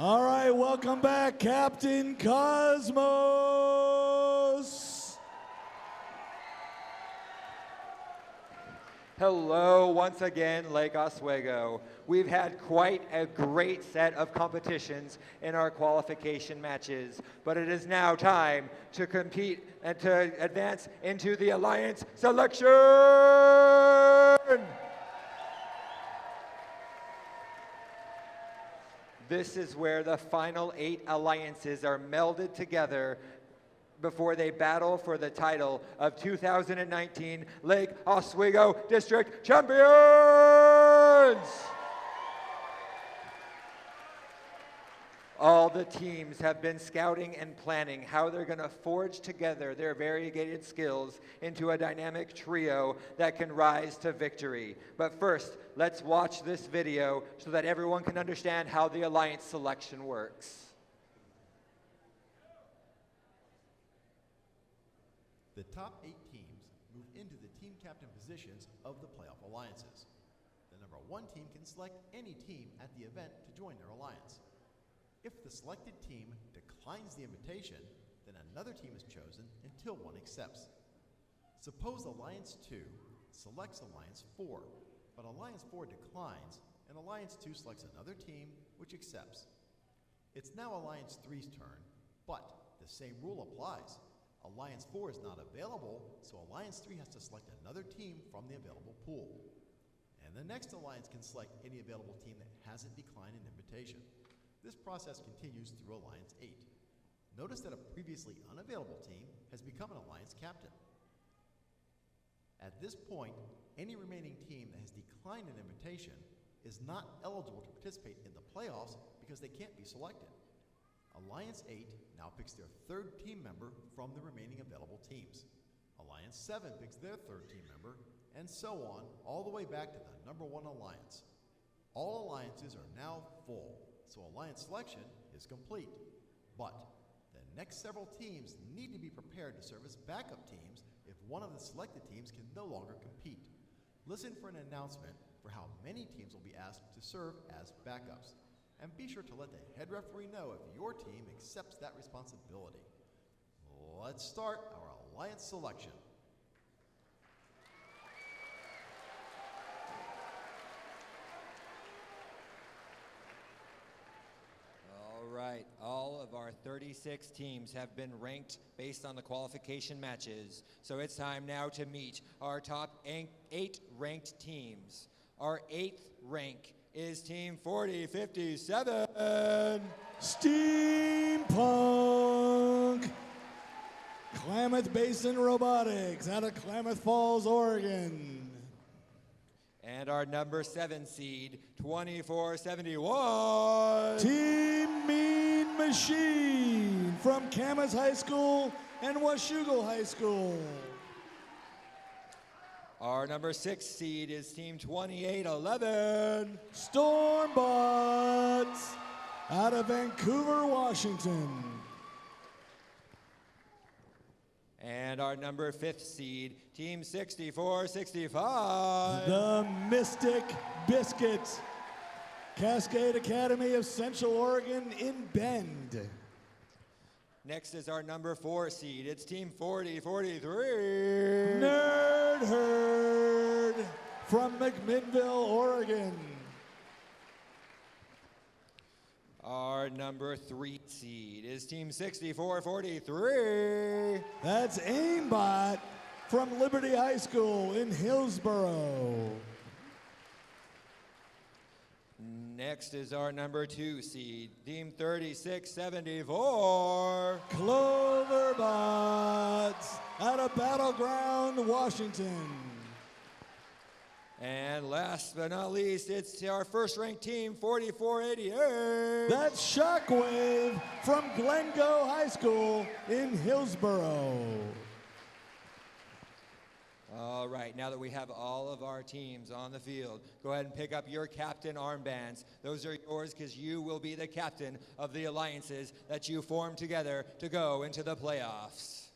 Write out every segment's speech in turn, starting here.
All right, welcome back, Captain Cosmos. Hello once again, Lake Oswego. We've had quite a great set of competitions in our qualification matches, but it is now time to compete and to advance into the Alliance selection! This is where the final 8 alliances are melded together before they battle for the title of 2019 Lake Oswego District Champions! All the teams have been scouting and planning how they're going to forge together their variegated skills into a dynamic trio that can rise to victory. But first, let's watch this video so that everyone can understand how the alliance selection works. The top 8 teams move into the team captain positions of the playoff alliances. The number 1 team can select any team at the event to join their alliance. If the selected team declines the invitation, then another team is chosen until one accepts. Suppose Alliance 2 selects Alliance 4, but Alliance 4 declines, and Alliance 2 selects another team which accepts. It's now Alliance 3's turn, but the same rule applies. Alliance 4 is not available, so Alliance 3 has to select another team from the available pool. And the next alliance can select any available team that hasn't declined an invitation. This process continues through Alliance 8. Notice that a previously unavailable team has become an alliance captain. At this point, any remaining team that has declined an invitation is not eligible to participate in the playoffs because they can't be selected. Alliance 8 now picks their 3rd team member from the remaining available teams. Alliance 7 picks their 3rd team member, and so on, all the way back to the number 1 alliance. All alliances are now full, so alliance selection is complete. But the next several teams need to be prepared to serve as backup teams if one of the selected teams can no longer compete. Listen for an announcement for how many teams will be asked to serve as backups. And be sure to let the head referee know if your team accepts that responsibility. Let's start our alliance selection. All right, all of our 36 teams have been ranked based on the qualification matches. So it's time now to meet our top 8 ranked teams. Our 8th rank is Team 4057. Steampunk. Klamath Basin Robotics out of Klamath Falls, Oregon. And our number 7 seed, 2471. Team Mean Machine from Camas High School and Washougal High School. Our number 6 seed is Team 2811. Stormbots out of Vancouver, Washington. And our number 5th seed, Team 6465. The Mystic Biscuits, Cascade Academy of Central Oregon in Bend. Next is our number 4 seed. It's Team 4043. Nerd Herd from McMinnville, Oregon. Our number 3 seed is Team 6443. That's Aimbot from Liberty High School in Hillsboro. Next is our number 2 seed, Team 3674. Cloverbots out of Battleground, Washington. And last but not least, it's our first ranked team, 4488. That's Shockwave from Glencoe High School in Hillsboro. All right, now that we have all of our teams on the field, go ahead and pick up your captain armbands. Those are yours because you will be the captain of the alliances that you form together to go into the playoffs.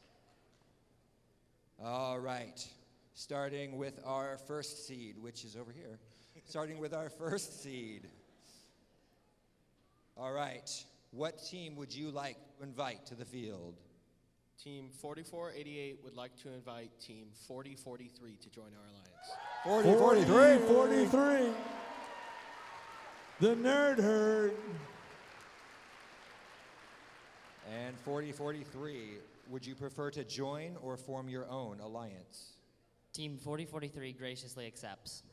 All right, starting with our first seed, which is over here. Starting with our first seed. All right. What team would you like to invite to the field? Team 4488 would like to invite Team 4043 to join our alliance. 43. The Nerd Herd. And 4043, would you prefer to join or form your own alliance? Team 4043 graciously accepts.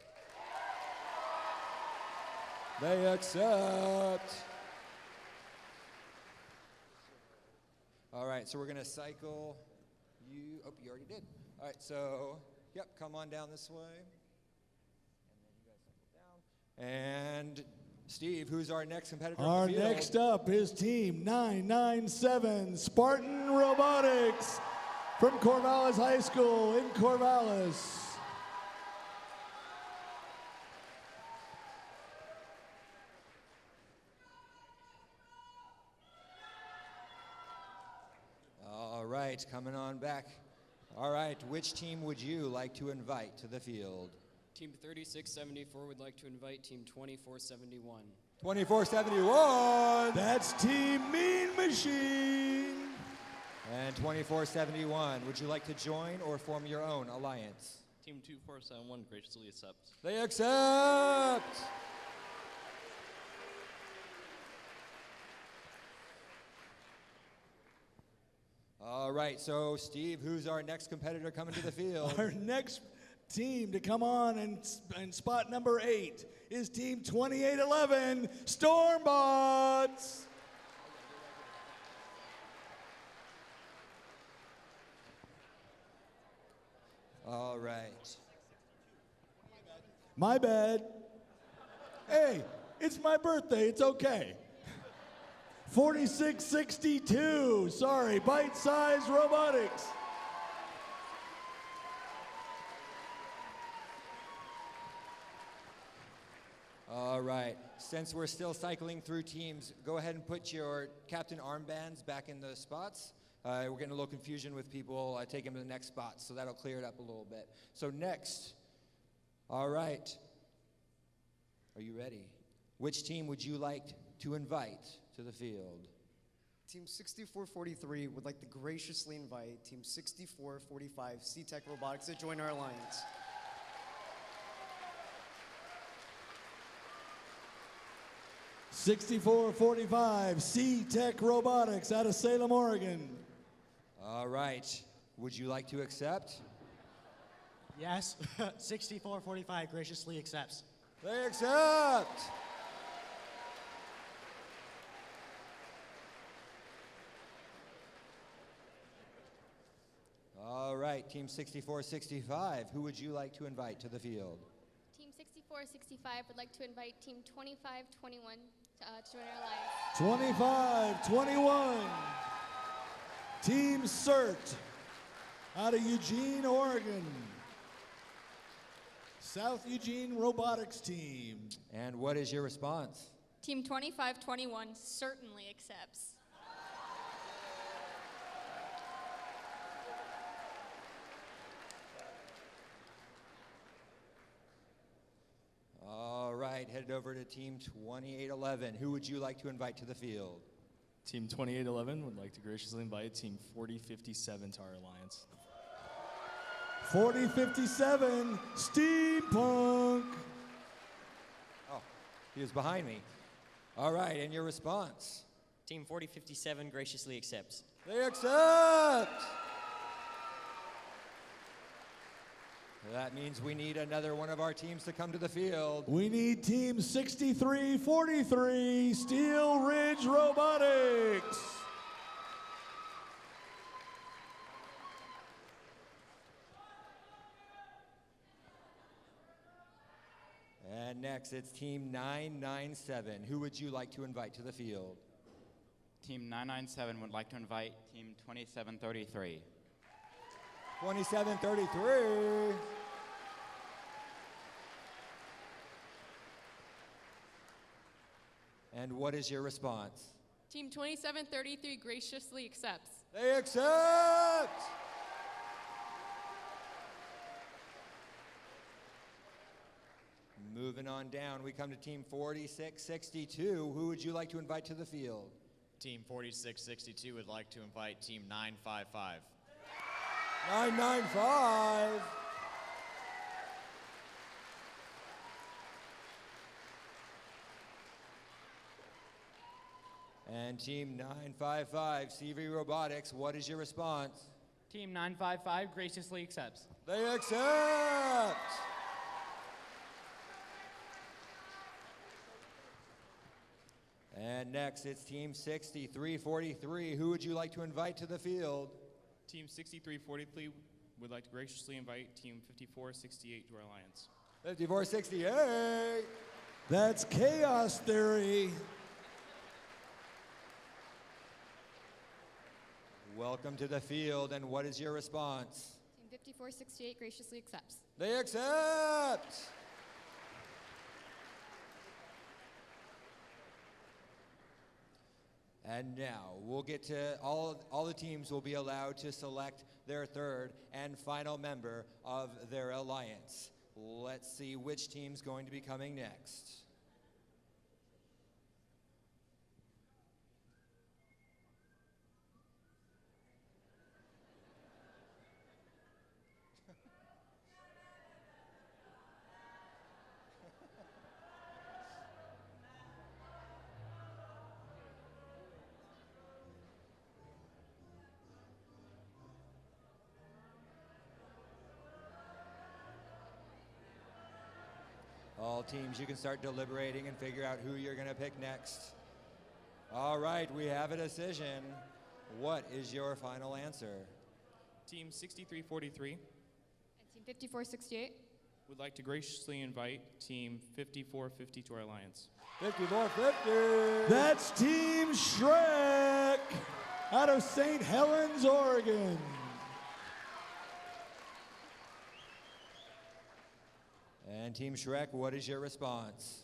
They accept. All right, so we're going to cycle you. Oh, you already did. All right, so, yep, come on down this way. And then you guys cycle down. And Steve, who's our next competitor? Our on the field? next up is Team 997 Spartan Robotics from Corvallis High School in Corvallis. All right, coming on back. All right, which team would you like to invite to the field? Team 3674 would like to invite Team 2471. 2471. That's Team Mean Machine. And 2471, would you like to join or form your own alliance? Team 2471 graciously accepts. They accept. All right, so Steve, who's our next competitor coming to the field? Our next team to come on and spot number 8 is Team 2811 Stormbots. All right. My bad. Hey, it's my birthday. It's okay. 4662. Sorry, bite-sized robotics. All right. Since we're still cycling through teams, go ahead and put your captain armbands back in the spots. We're getting a little confusion with people. Take them to the next spot, so that'll clear it up a little bit. So next, all right. Are you ready? Which team would you like to invite to the field? Team 6443 would like to graciously invite Team 6445 C-Tech Robotics to join our alliance. '6445 C-Tech Robotics out of Salem, Oregon. All right. Would you like to accept? Yes, 6445 graciously accepts. They accept. All right, Team 6465, who would you like to invite to the field? Team 6465 would like to invite Team 2521 to join our alliance. 2521. Team CERT out of Eugene, Oregon. South Eugene Robotics Team. And what is your response? Team 2521 certainly accepts. All right, headed over to Team 2811. Who would you like to invite to the field? Team 2811 would like to graciously invite Team 4057 to our alliance. 4057 Steampunk. Oh, he was behind me. All right, and your response? Team 4057 graciously accepts. They accept! That means we need another one of our teams to come to the field. We need Team 6343 Steel Ridge Robotics. And next, it's Team 997. Who would you like to invite to the field? Team 997 would like to invite Team 2733. 2733. And what is your response? Team 2733 graciously accepts. They accept! moving on down, we come to Team 4662. Who would you like to invite to the field? Team 4662 would like to invite Team 955. 995. And Team 955, CV Robotics, what is your response? Team 955 graciously accepts. They accept! And next, it's Team 6343. Who would you like to invite to the field? Team 6343 would like to graciously invite Team 5468 to our alliance. 5468. That's Chaos Theory. Welcome to the field, and what is your response? Team 5468 graciously accepts. They accept! And now we'll get to all the teams will be allowed to select their third and final member of their alliance. Let's see which team's going to be coming next. All teams, you can start deliberating and figure out who you're going to pick next. All right, we have a decision. What is your final answer? Team 6343 And Team 5468. would like to graciously invite Team 5450 to our alliance. 5450. That's Team Shrek out of St. Helens, Oregon. And Team Shrek, what is your response?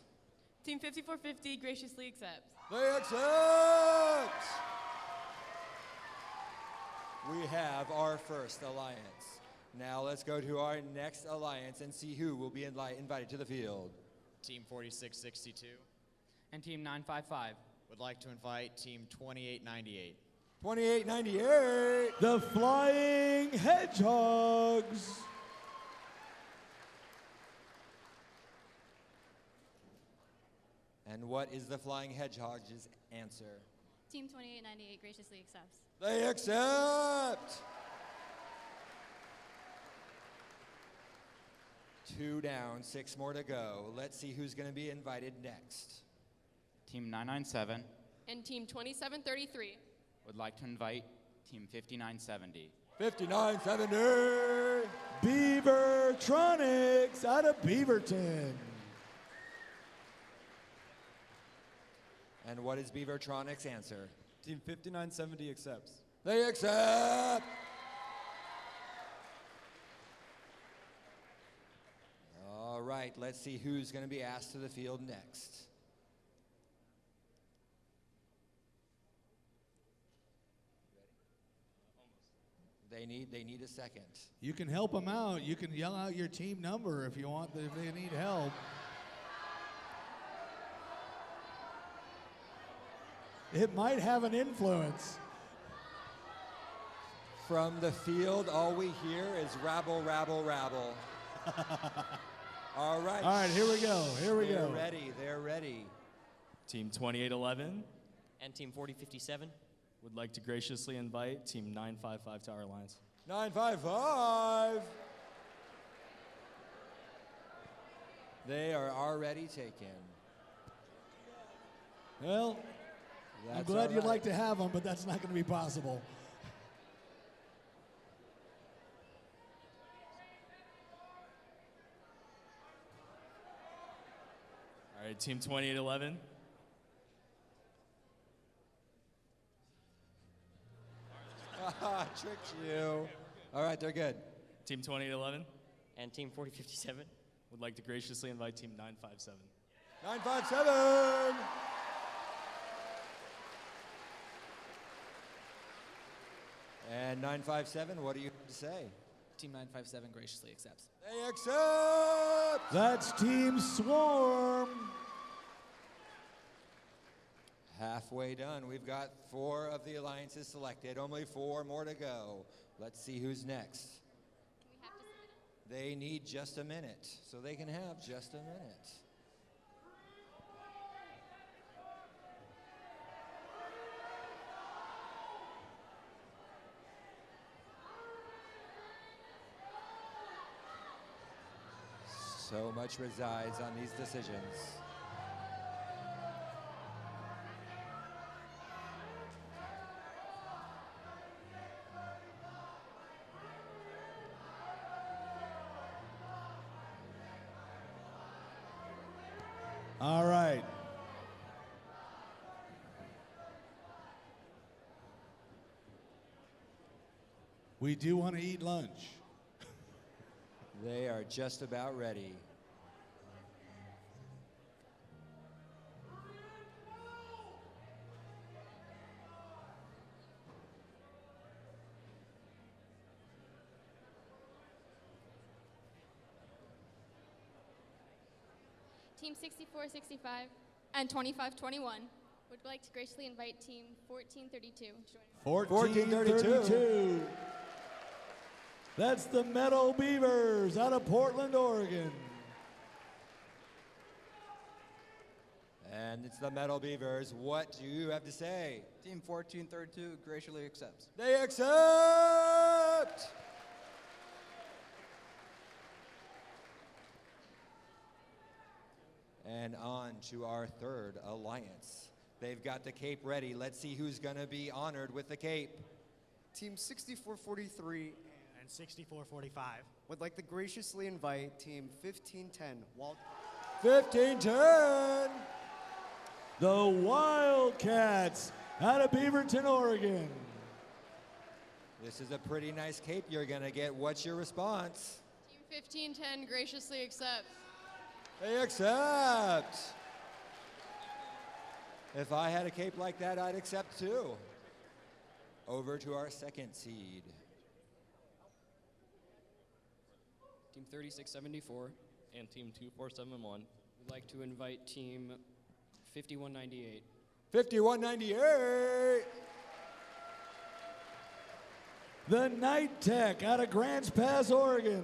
Team 5450 graciously accepts. They accept! We have our first alliance. Now let's go to our next alliance and see who will be invited to the field. Team 4662 And Team 955 would like to invite Team 2898. 2898. The Flying Hedgehogs. And what is the Flying Hedgehog's answer? Team 2898 graciously accepts. They accept! 2 down, 6 more to go. Let's see who's going to be invited next. Team 997 And Team 2733. would like to invite Team 5970. 5970. Beavertronics out of Beaverton. And what is Beavertronics' answer? Team 5970 accepts. They accept! All right, let's see who's going to be asked to the field next. They need a second. You can help them out. You can yell out your team number if you want, if they need help. It might have an influence. From the field, all we hear is rabble, rabble, rabble. All right. All right, here we go. Here we go. They're ready. They're ready. Team 2811 And Team 4057. would like to graciously invite Team 955 to our alliance. 955. They are already taken. Well, I'm That's glad all you'd right. like to have them, but that's not going to be possible. All right, Team 2811. Tricked you. All right, they're good. Team 2811 And Team 4057. would like to graciously invite Team 957. 957. And 957, what do you have to say? Team 957 graciously accepts. They accept! That's Team Swarm. Halfway done. We've got 4 of the alliances selected. Only 4 more to go. Let's see who's next. They need just a minute, so they can have just a minute. So much resides on these decisions. All right. We do want to eat lunch. They are just about ready. Team 6465 and 2521 would like to graciously invite Team 1432 to join us. 1432. That's the Meadow Beavers out of Portland, Oregon. And it's the Metal Beavers. What do you have to say? Team 1432 graciously accepts. They accept! And on to our 3rd alliance. They've got the cape ready. Let's see who's going to be honored with the cape. Team 6443 and 6445 would like to graciously invite Team 1510 Walt. 1510. The Wildcats out of Beaverton, Oregon. This is a pretty nice cape you're going to get. What's your response? Team 1510 graciously accepts. They accept. If I had a cape like that, I'd accept too. Over to our 2nd seed. Team 3674 and Team 2471 would like to invite Team 5198. 5198. The Night Tech out of Grants Pass, Oregon.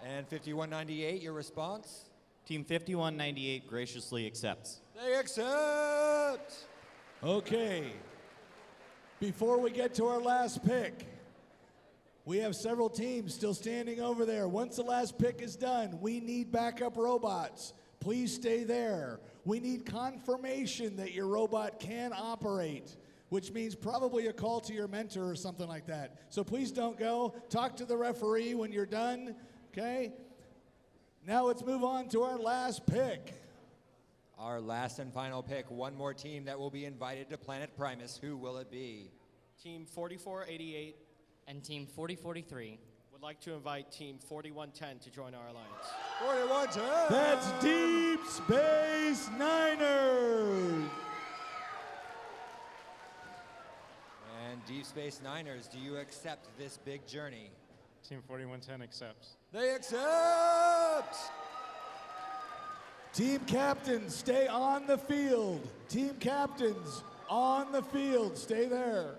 And 5198, your response? Team 5198 graciously accepts. They accept! Okay. Before we get to our last pick, we have several teams still standing over there. Once the last pick is done, we need backup robots. Please stay there. We need confirmation that your robot can operate, which means probably a call to your mentor or something like that. So please don't go. Talk to the referee when you're done, okay? Now let's move on to our last pick. Our last and final pick. One more team that will be invited to Planet Primus. Who will it be? Team 4488 and Team 4043 would like to invite Team 4110 to join our alliance. 4110! That's Deep Space Niners! And Deep Space Niners, do you accept this big journey? Team 4110 accepts. They accept! Team captains, stay on the field. Team captains, on the field. Stay there.